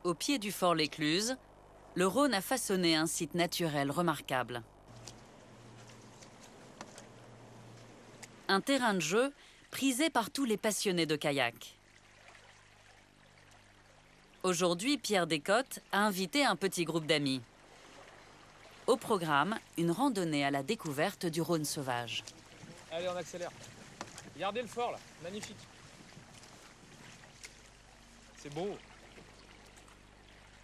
Au pied du fort L'Écluse, le Rhône a façonné un site naturel remarquable. Un terrain de jeu prisé par tous les passionnés de kayak. Aujourd'hui, Pierre Descotes a invité un petit groupe d'amis. Au programme, une randonnée à la découverte du Rhône sauvage. Allez, on accélère. Regardez le fort là, magnifique. C'est beau.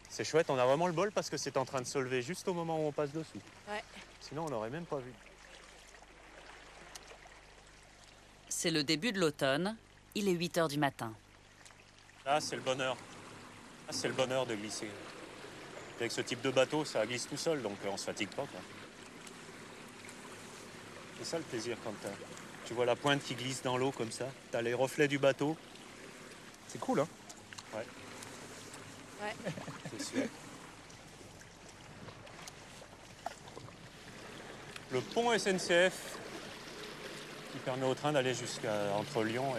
C'est chouette, on a vraiment le bol parce que c'est en train de se lever juste au moment où on passe dessus. Ouais. Sinon, on n'aurait même pas vu. C'est le début de l'automne, il est 8 h du matin. Là, c'est le bonheur. Là, c'est le bonheur de glisser. Avec ce type de bateau, ça glisse tout seul, donc on se fatigue pas, quoi. C'est ça le plaisir quand tu vois la pointe qui glisse dans l'eau comme ça. T'as les reflets du bateau. C'est cool, hein? Ouais. Ouais. C'est sûr. Le pont SNCF qui permet au train d'aller entre Lyon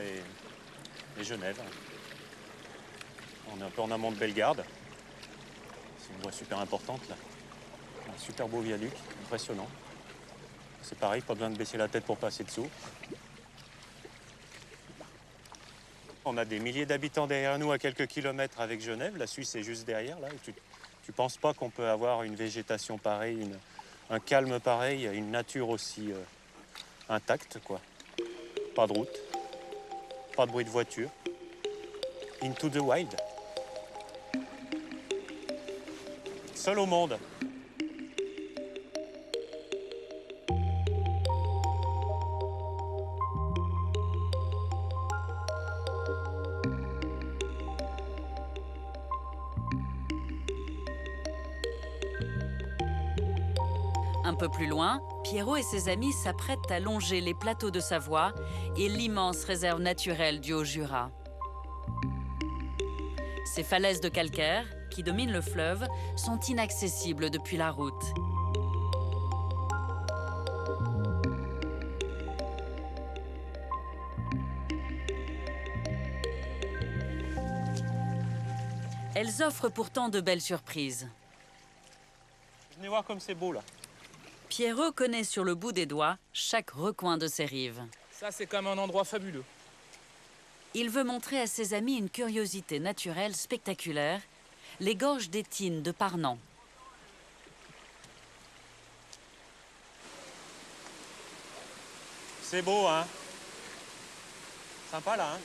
et Genève. On est un peu en amont de Bellegarde. C'est une voie super importante là. Un super beau viaduc, impressionnant. C'est pareil, pas besoin de baisser la tête pour passer dessous. On a des milliers d'habitants derrière nous à quelques kilomètres avec Genève. La Suisse est juste derrière là. Et tu penses pas qu'on peut avoir une végétation pareille, un calme pareil, une nature aussi intacte, quoi. Pas de route, pas de bruit de voiture. Into the wild. Seul au monde. Un peu plus loin, Pierrot et ses amis s'apprêtent à longer les plateaux de Savoie et l'immense réserve naturelle du Haut-Jura. Ces falaises de calcaire, qui dominent le fleuve, sont inaccessibles depuis la route. Elles offrent pourtant de belles surprises. Venez voir comme c'est beau là. Pierrot connaît sur le bout des doigts chaque recoin de ses rives. Ça, c'est comme un endroit fabuleux. Il veut montrer à ses amis une curiosité naturelle spectaculaire, les gorges d'Étine de Parnan. C'est beau, hein? Sympa là, hein?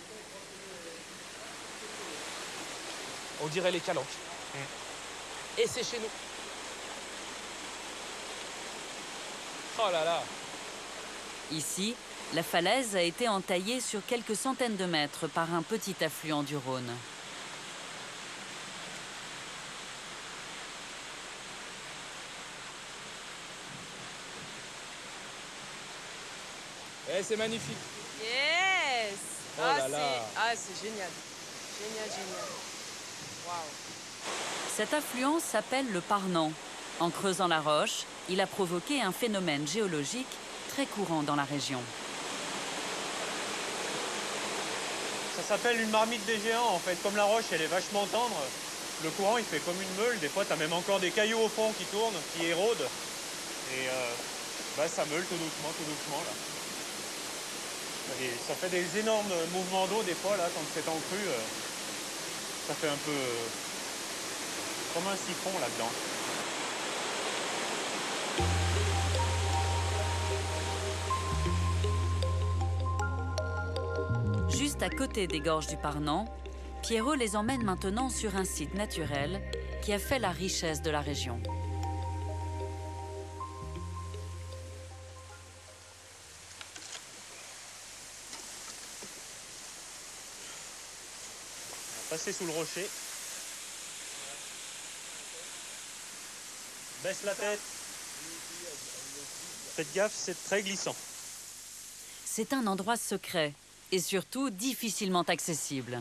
On dirait les Calanques. Et c'est chez nous. Oh là là. Ici, la falaise a été entaillée sur quelques centaines de mètres par un petit affluent du Rhône. Eh, c'est magnifique. Yes! Oh là là. C'est génial. Génial, génial. Waouh. Cet affluent s'appelle le Parnan. En creusant la roche, il a provoqué un phénomène géologique très courant dans la région. Ça s'appelle une marmite des géants en fait. Comme la roche elle est vachement tendre, le courant il fait comme une meule. Des fois t'as même encore des cailloux au fond qui tournent, qui érodent. Et ça meule tout doucement là. Et ça fait des énormes mouvements d'eau des fois là quand c'est en crue. Ça fait un peu comme un siphon là-dedans. Juste à côté des gorges du Parnan, Pierrot les emmène maintenant sur un site naturel qui a fait la richesse de la région. Passer sous le rocher. Baisse la tête. Faites gaffe, c'est très glissant. C'est un endroit secret et surtout difficilement accessible.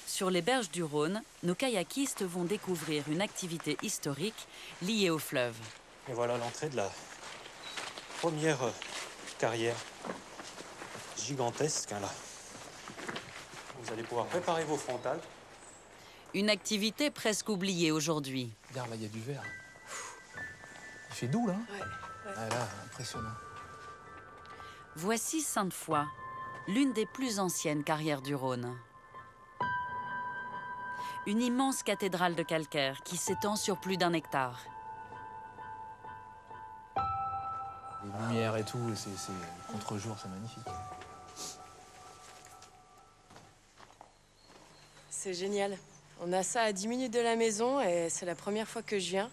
Sur les berges du Rhône, nos kayakistes vont découvrir une activité historique liée au fleuve. Et voilà l'entrée de la première carrière gigantesque, hein, là. Vous allez pouvoir préparer vos frontales. Une activité presque oubliée aujourd'hui. Regarde, là, il y a du verre. Il fait doux, là. Ouais. Ah, là, impressionnant. Voici Sainte-Foy, l'une des plus anciennes carrières du Rhône. Une immense cathédrale de calcaire qui s'étend sur plus d'1 hectare. Les lumières et tout, c'est contre-jour, c'est magnifique. C'est génial. On a ça à 10 minutes de la maison et c'est la première fois que je viens.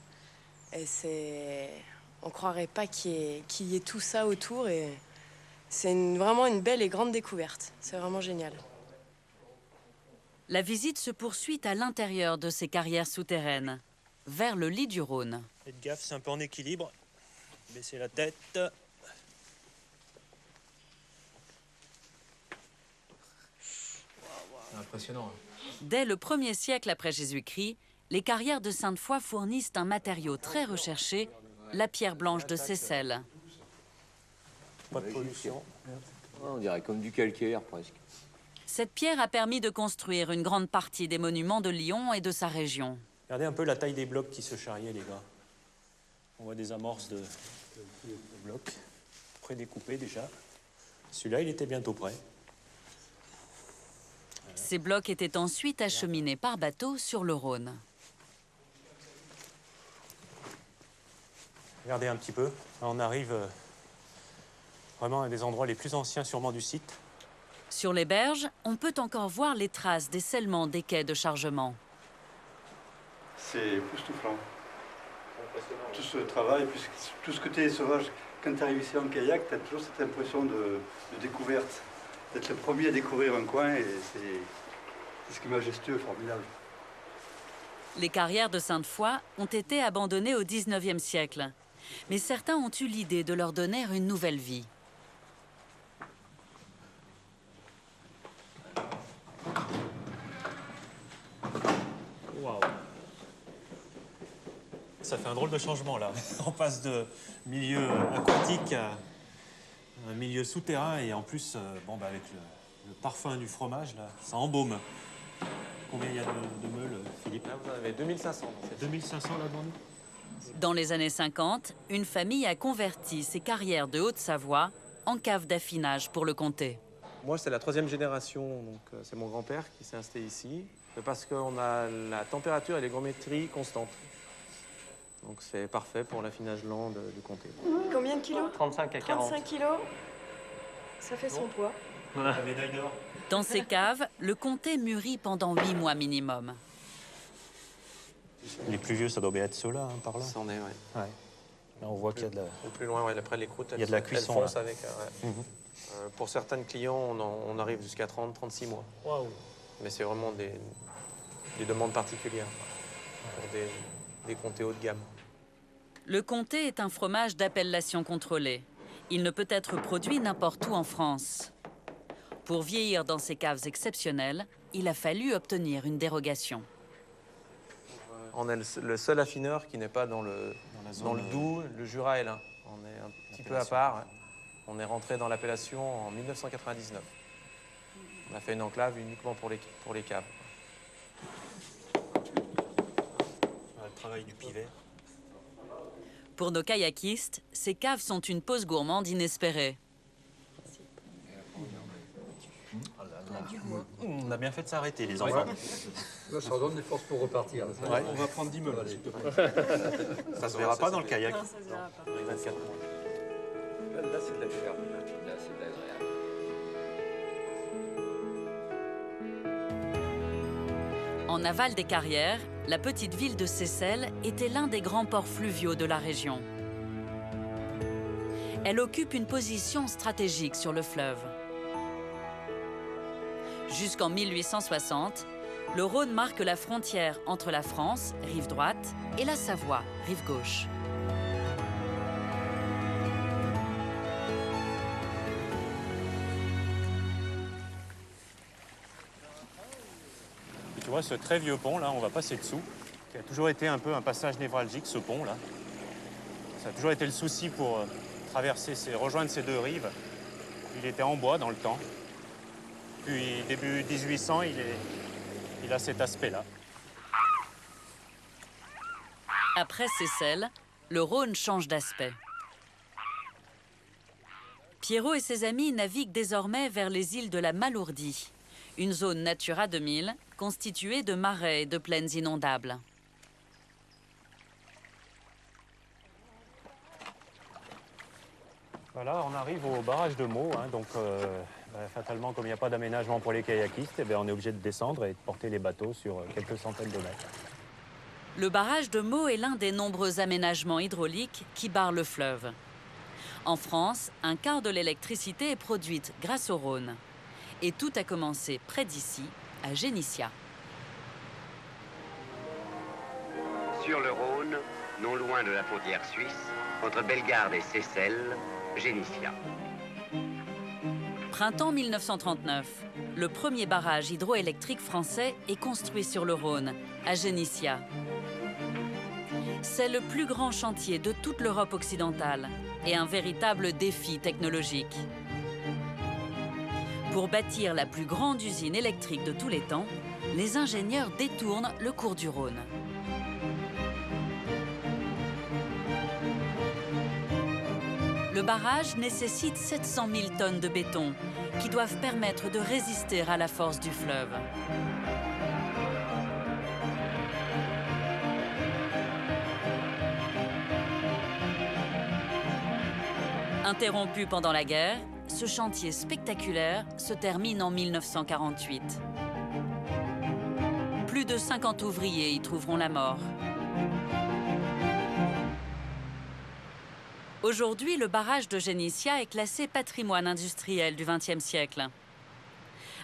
Et c'est... On croirait pas qu'il y ait tout ça autour et c'est vraiment une belle et grande découverte. C'est vraiment génial. La visite se poursuit à l'intérieur de ces carrières souterraines, vers le lit du Rhône. Faites gaffe, c'est un peu en équilibre. Baissez la tête. C'est impressionnant. Hein. Dès le 1er siècle après Jésus-Christ, les carrières de Sainte-Foy fournissent un matériau très recherché, la pierre blanche de Seyssel. Pas de pollution. Ouais, on dirait comme du calcaire, presque. Cette pierre a permis de construire une grande partie des monuments de Lyon et de sa région. Regardez un peu la taille des blocs qui se charriaient, les gars. On voit des amorces de blocs prédécoupés déjà. Celui-là, il était bientôt prêt. Ces blocs étaient ensuite acheminés par bateau sur le Rhône. Regardez un petit peu. Là, on arrive vraiment à des endroits les plus anciens sûrement du site. Sur les berges, on peut encore voir les traces des scellements des quais de chargement. C'est époustouflant. Tout ce travail, tout ce côté sauvage. Quand tu arrives ici en kayak, tu as toujours cette impression de découverte. D'être le premier à découvrir un coin, et c'est ce qui est majestueux, formidable. Les carrières de Sainte-Foy ont été abandonnées au XIXe siècle. Mais certains ont eu l'idée de leur donner une nouvelle vie. Waouh. Ça fait un drôle de changement là. On passe de milieu aquatique à un milieu souterrain et en plus, bon, bah, avec le parfum du fromage, là, ça embaume. Combien il y a de meules, Philippe? Là, vous en avez 2500. 2500 là devant nous. Dans les années 50, une famille a converti ces carrières de Haute-Savoie en cave d'affinage pour le comté. Moi, c'est la 3e génération, donc c'est mon grand-père qui s'est installé ici, parce qu'on a la température et l'hygrométrie constantes. Donc c'est parfait pour l'affinage lent du comté. Combien de kilos? 35 à 40. 35 kilos. Ça fait son poids. La médaille d'or. Dans ces caves, le comté mûrit pendant 8 mois minimum. Les plus vieux, ça doit bien être ceux-là, hein, par là. C'en est, ouais. Ouais. Là, on voit qu'il y a de la... Ou plus loin, ouais, après les croûtes, Il y a de la cuisson, elles foncent là. avec. Ouais. Pour certains clients, on arrive jusqu'à 30-36 mois. Waouh. Mais c'est vraiment des demandes particulières pour des comtés haut de gamme. Le comté est un fromage d'appellation contrôlée. Il ne peut être produit n'importe où en France. Pour vieillir dans ces caves exceptionnelles, il a fallu obtenir une dérogation. On est le seul affineur qui n'est pas dans le Doubs, le Jura et l'Ain. On est un petit peu à part. On est rentré dans l'appellation en 1999. On a fait une enclave uniquement pour les caves. Le travail du pivet. Pour nos kayakistes, ces caves sont une pause gourmande inespérée. On a bien fait de s'arrêter, les enfants. Là, ça redonne des forces pour repartir. Ouais. On va prendre 10 meubles, s'il te plaît. Ça se verra pas dans le kayak. Non, ça se verra pas. 24 mois. Là, c'est de l'agréable. Là, c'est de l'agréable. En aval des carrières, la petite ville de Seyssel était l'un des grands ports fluviaux de la région. Elle occupe une position stratégique sur le fleuve. Jusqu'en 1860, le Rhône marque la frontière entre la France, rive droite, et la Savoie, rive gauche. Et tu vois, ce très vieux pont, là, on va passer dessous, qui a toujours été un peu un passage névralgique, ce pont, là. Ça a toujours été le souci pour rejoindre ces deux rives. Il était en bois dans le temps. Puis, début 1800, il a cet aspect-là. Après Seyssel, le Rhône change d'aspect. Pierrot et ses amis naviguent désormais vers les îles de la Malourdie, une zone Natura 2000 constituée de marais et de plaines inondables. Voilà, on arrive au barrage de Meaux, hein, donc fatalement, comme il n'y a pas d'aménagement pour les kayakistes, eh bien, on est obligé de descendre et de porter les bateaux sur quelques centaines de mètres. Le barrage de Meaux est l'un des nombreux aménagements hydrauliques qui barrent le fleuve. En France, un quart de l'électricité est produite grâce au Rhône. Et tout a commencé près d'ici, à Génissia. Sur le Rhône, non loin de la frontière suisse, entre Bellegarde et Seyssel, Génissia. Printemps 1939, le premier barrage hydroélectrique français est construit sur le Rhône, à Génissia. C'est le plus grand chantier de toute l'Europe occidentale et un véritable défi technologique. Pour bâtir la plus grande usine électrique de tous les temps, les ingénieurs détournent le cours du Rhône. Le barrage nécessite 700 000 tonnes de béton qui doivent permettre de résister à la force du fleuve. Interrompu pendant la guerre, ce chantier spectaculaire se termine en 1948. Plus de 50 ouvriers y trouveront la mort. Aujourd'hui, le barrage de Génissia est classé patrimoine industriel du XXe siècle.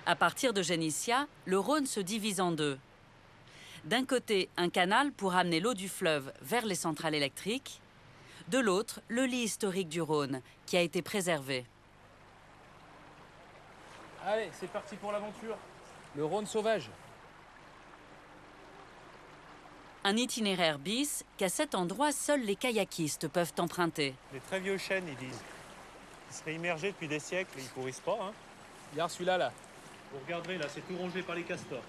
À partir de Génissia, le Rhône se divise en deux. D'un côté, un canal pour amener l'eau du fleuve vers les centrales électriques. De l'autre, le lit historique du Rhône, qui a été préservé. Allez, c'est parti pour l'aventure. Le Rhône sauvage. Un itinéraire bis qu'à cet endroit, seuls les kayakistes peuvent emprunter. Des très vieux chênes, ils disent. Ils seraient immergés depuis des siècles et ils pourrissent pas. Hein. Regarde celui-là, là. Vous regarderez, là, c'est tout rongé par les castors.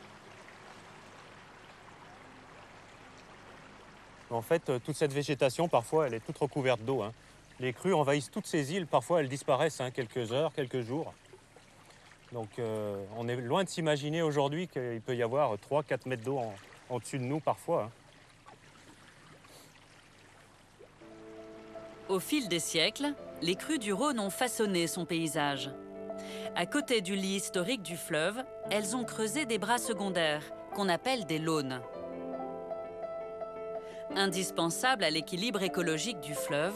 En fait, toute cette végétation, parfois, elle est toute recouverte d'eau. Hein. Les crues envahissent toutes ces îles. Parfois, elles disparaissent quelques heures, quelques jours. Donc, on est loin de s'imaginer aujourd'hui qu'il peut y avoir 3-4 mètres d'eau en dessus de nous, parfois. Hein. Au fil des siècles, les crues du Rhône ont façonné son paysage. À côté du lit historique du fleuve, elles ont creusé des bras secondaires, qu'on appelle des launes. Indispensables à l'équilibre écologique du fleuve,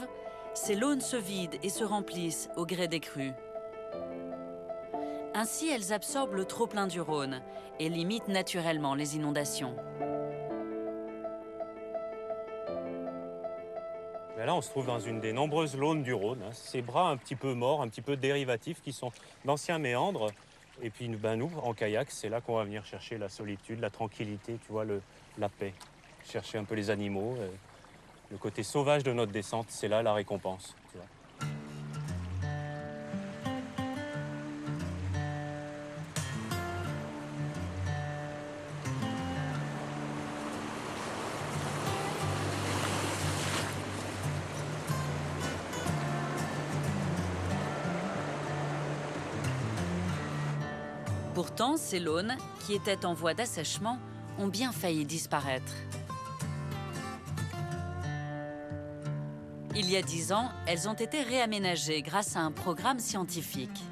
ces launes se vident et se remplissent au gré des crues. Ainsi, elles absorbent le trop-plein du Rhône et limitent naturellement les inondations. Mais là, on se trouve dans une des nombreuses launes du Rhône. Hein. Ces bras un petit peu morts, un petit peu dérivatifs, qui sont d'anciens méandres. Et puis, nous, en kayak, c'est là qu'on va venir chercher la solitude, la tranquillité, tu vois, la paix. Chercher un peu les animaux. Le côté sauvage de notre descente, c'est là la récompense. Tu vois. Pourtant, ces launes, qui étaient en voie d'assèchement, ont bien failli disparaître. Il y a 10 ans, elles ont été réaménagées grâce à un programme scientifique.